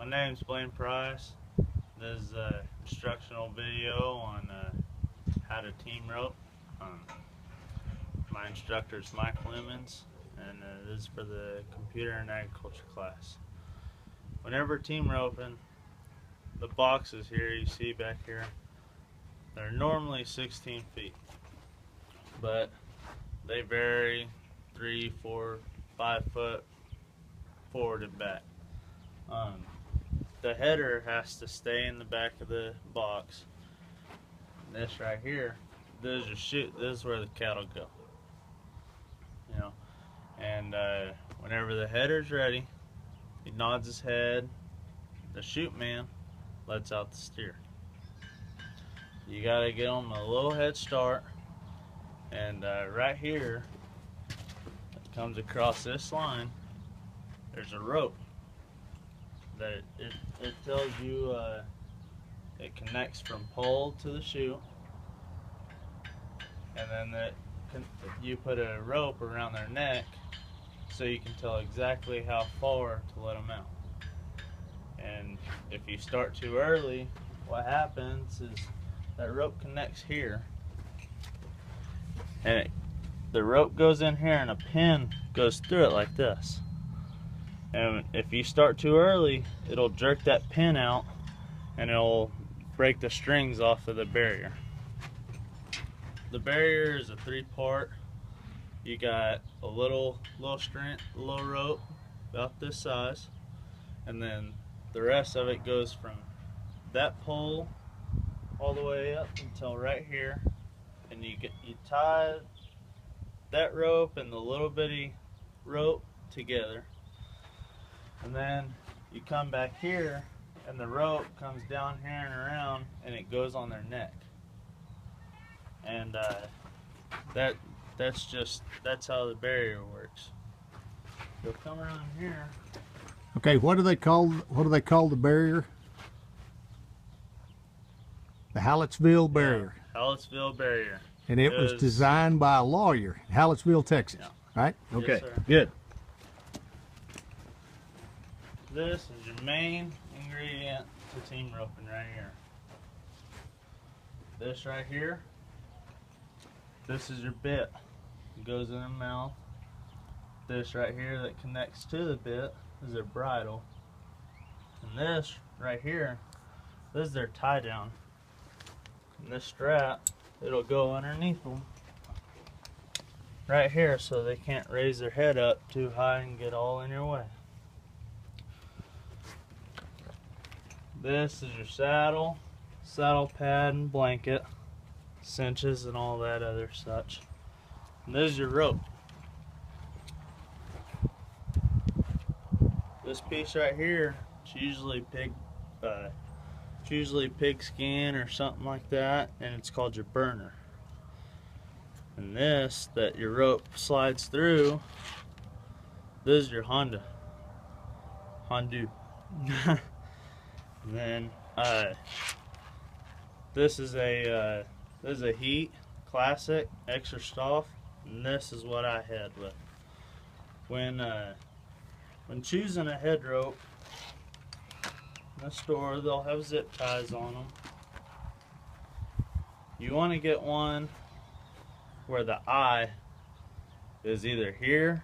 My name's Blaine Price. This is an instructional video on how to team rope. My instructor is Mike Lemons, and this is for the computer and agriculture class. Whenever team roping, the boxes here you see back here, they're normally 16 feet, but they vary 3, 4, 5 foot forward and back. The header has to stay in the back of the box. This right here, this is your chute. This is where the cattle go. You know, and whenever the header's ready, he nods his head. The chute man lets out the steer. You gotta get them a little head start, and right here, it comes across this line. There's a rope that it tells you it connects from pole to the chute, and then you put a rope around their neck so you can tell exactly how far to let them out. And if you start too early, what happens is that rope connects here, and the rope goes in here and a pin goes through it like this. And if you start too early, it'll jerk that pin out and it'll break the strings off of the barrier. The barrier is a 3-part. You got a little rope about this size, and then the rest of it goes from that pole all the way up until right here, and you tie that rope and the little bitty rope together. And then you come back here and the rope comes down here and around and it goes on their neck. And that's how the barrier works. You'll come around here. Okay, what do they call the barrier? The Hallettsville barrier. Yeah, Hallettsville barrier. And it was designed by a lawyer in Hallettsville, Texas. Yeah. Right? Okay. Yes, good. This is your main ingredient to team roping right here. This right here, this is your bit. It goes in the mouth. This right here that connects to the bit is their bridle. And this right here, this is their tie down. And this strap, it'll go underneath them right here so they can't raise their head up too high and get all in your way. This is your saddle pad and blanket, cinches and all that other such. And this is your rope. This piece right here, it's usually pig skin or something like that, and it's called your burner. And this that your rope slides through, this is your Honda. And then this is a Heat Classic extra soft, and this is what I had with. When choosing a head rope in the store, they'll have zip ties on them. You want to get one where the eye is either here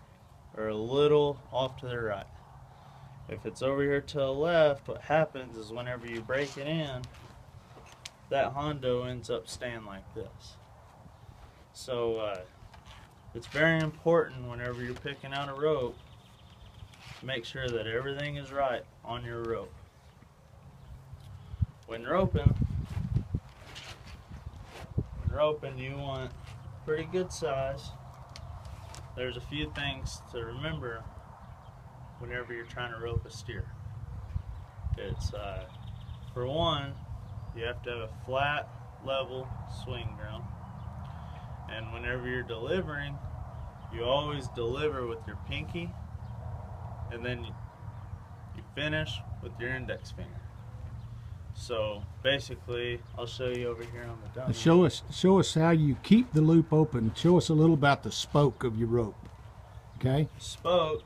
or a little off to the right. If it's over here to the left, what happens is whenever you break it in, that Hondo ends up staying like this. So it's very important whenever you're picking out a rope to make sure that everything is right on your rope. When roping, you want pretty good size. There's a few things to remember whenever you're trying to rope a steer. It's for one, you have to have a flat, level swing ground, and whenever you're delivering, you always deliver with your pinky, and then you finish with your index finger. So basically, I'll show you over here on the dummy. Show us how you keep the loop open. Show us a little about the spoke of your rope. Okay. Spoke.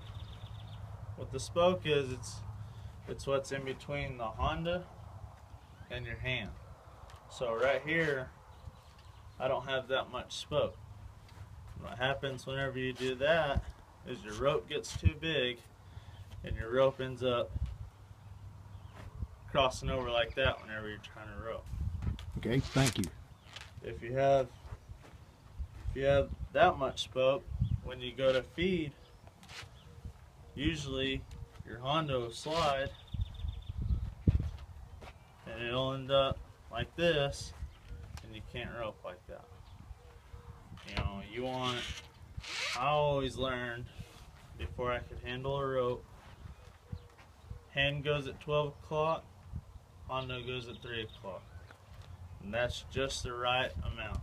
What the spoke is, It's what's in between the Honda and your hand. So right here, I don't have that much spoke. What happens whenever you do that is your rope gets too big and your rope ends up crossing over like that whenever you're trying to rope. Okay, thank you. If you have that much spoke, when you go to feed, usually your Honda will slide and it'll end up like this, and you can't rope like that. You know, I always learned before I could handle a rope, hand goes at 12 o'clock, Honda goes at 3 o'clock. And that's just the right amount.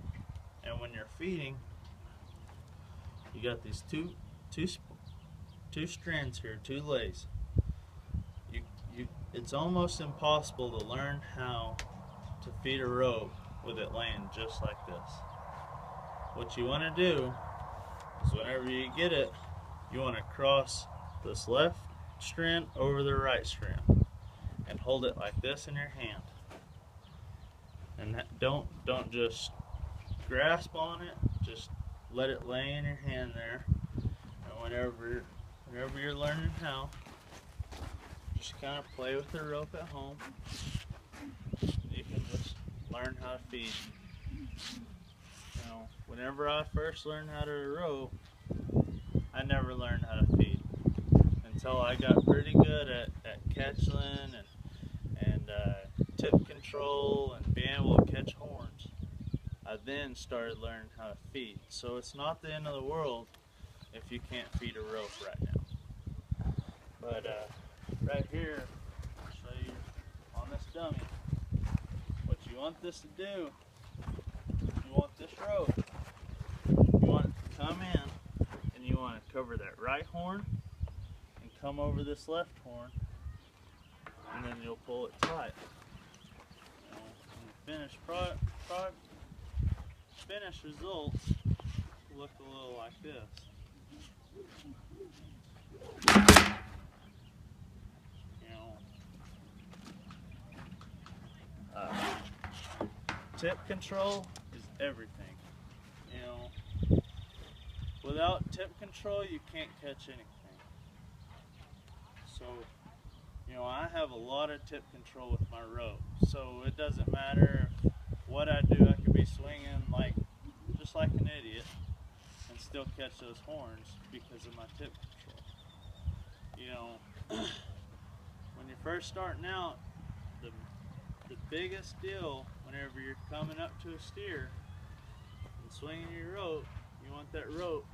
And when you're feeding, you got these two strands here, two lays. It's almost impossible to learn how to feed a rope with it laying just like this. What you want to do is whenever you get it, you want to cross this left strand over the right strand and hold it like this in your hand. And don't just grasp on it, just let it lay in your hand there. And whenever you're learning how, just kind of play with the rope at home. You can just learn how to feed. You know, whenever I first learned how to rope, I never learned how to feed until I got pretty good at catching and tip control and being able to catch horns. I then started learning how to feed. So it's not the end of the world if you can't feed a rope right now. But right here, I'll show you on this dummy. What you want this to do, you want this rope, you want it to come in and you want to cover that right horn and come over this left horn, and then you'll pull it tight. Finished finished results look a little like this. Tip control is everything. Without tip control, you can't catch anything. So, I have a lot of tip control with my rope. So it doesn't matter what I do. I could be swinging just like an idiot and still catch those horns because of my tip control. When you're first starting out, the biggest deal whenever you're coming up to a steer and swinging your rope, you want that rope